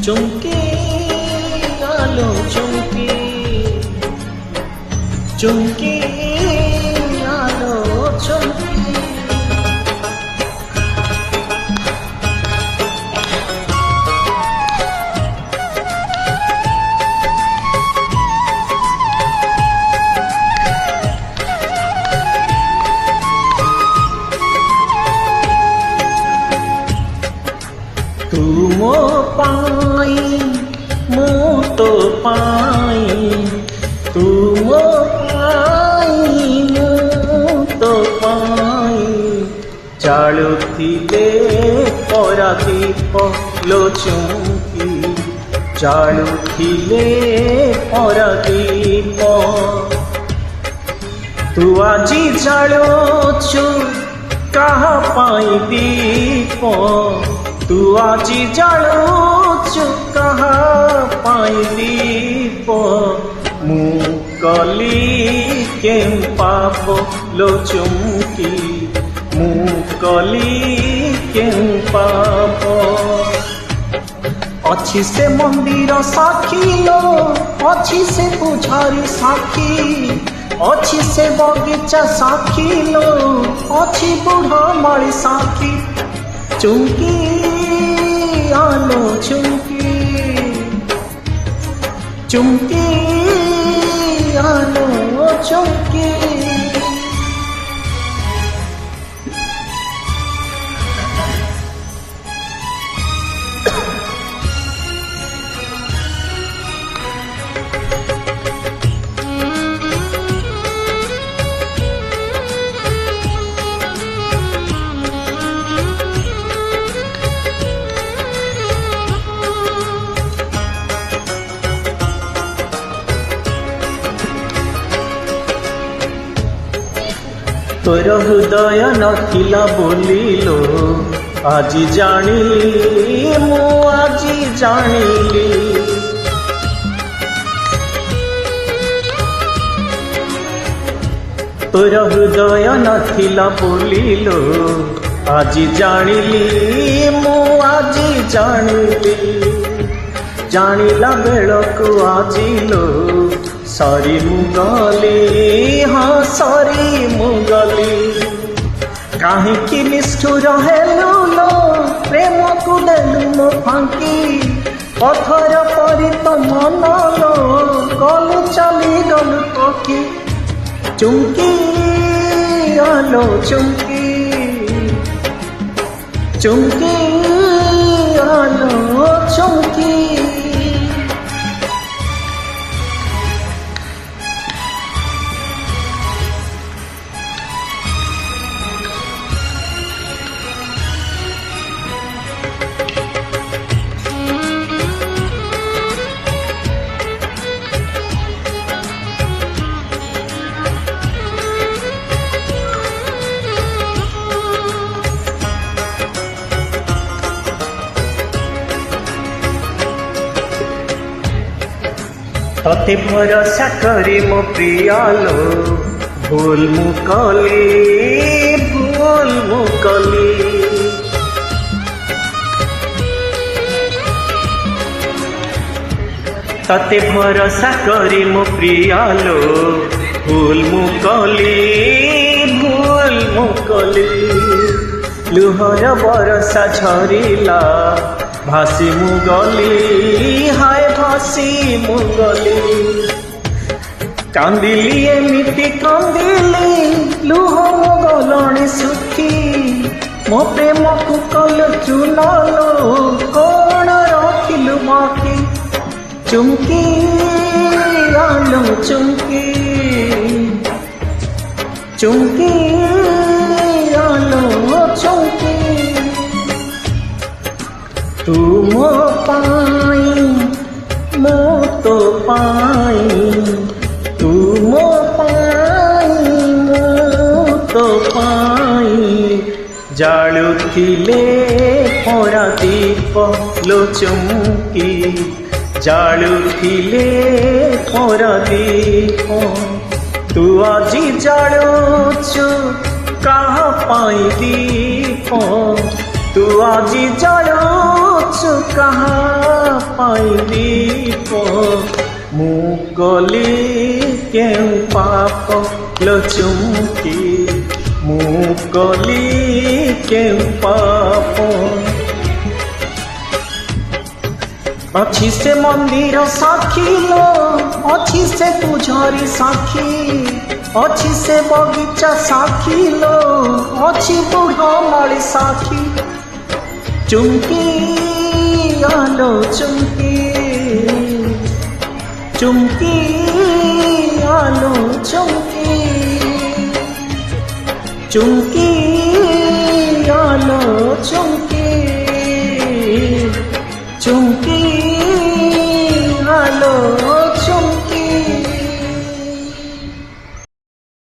চুমকি আলো চুমকি চুমকি আলো চুমকি तुमो पाई मो तो पाई तुमो पाई मो तो पाई जाळुथिले परादीप लो चुमकी जाळुथिले परादीप तू आजी जाळुछु काहा पाई दीप तू आजी जाळुछु काहा पाई दीप मु कली कें पाप लो चुमकी मु कली कें पाप अच्छी से मंदिर साखी लो अच्छी से पुजारी साखी अच्छी से बगीचा साखी लो अच्छी बुढ़ा माड़ी साखी चुमकी आलो चुमकी चुमकी आलो चुमकी तोर हृदय नथिला बोलिलो आजी जानिली मु आजी जानिली तोर हृदय नथिला बोलिलो आजी जानिली मु आजी जानिली जानिला बेलकु आजिलो सरी मुगली हाँ सरी मुगली काहींकि निष्ठुर हेलु लो प्रेम को देलु मो फांकी पथर परी तो मन लो गलु चली गलु पकी चुमकी आलो चुमकी चुमकी आलो चुमकी तते भरोसा करी मो प्रियालो भूल मुकली तते भरोसा करी मो प्रियालो भूल मुकली लुहर बरसा झरिला भासी मुगली हाय भासी मुगली कांदिली एमिति कांदिली लुह मो गलणी सुखी मो प्रेम को कल चुनालो कौन रखिलु बाकी चुमकी आलो चुमकी चुमकी आलो चुमकी तू मो पाई मो तो पाई तू मो पाई मो तो पाई जाळुथिले परादीप लो चुमकी जाळुथिले परादीप तू आजी जाळुछु काहा पाई दीप तू आज जळुचु काहा पाई दीप मु कली केउ पाप लो चुमकी मु कली केउ पाप अच्छी से मंदिर साखी लो अच्छी से तू झरी साखी अच्छी से बगीचा साखी लो अच्छी बुढ़ो माली साखी चुमकी आलो चुमकी चुमकी आलो चुमकी चुमकी आलो चुमकी।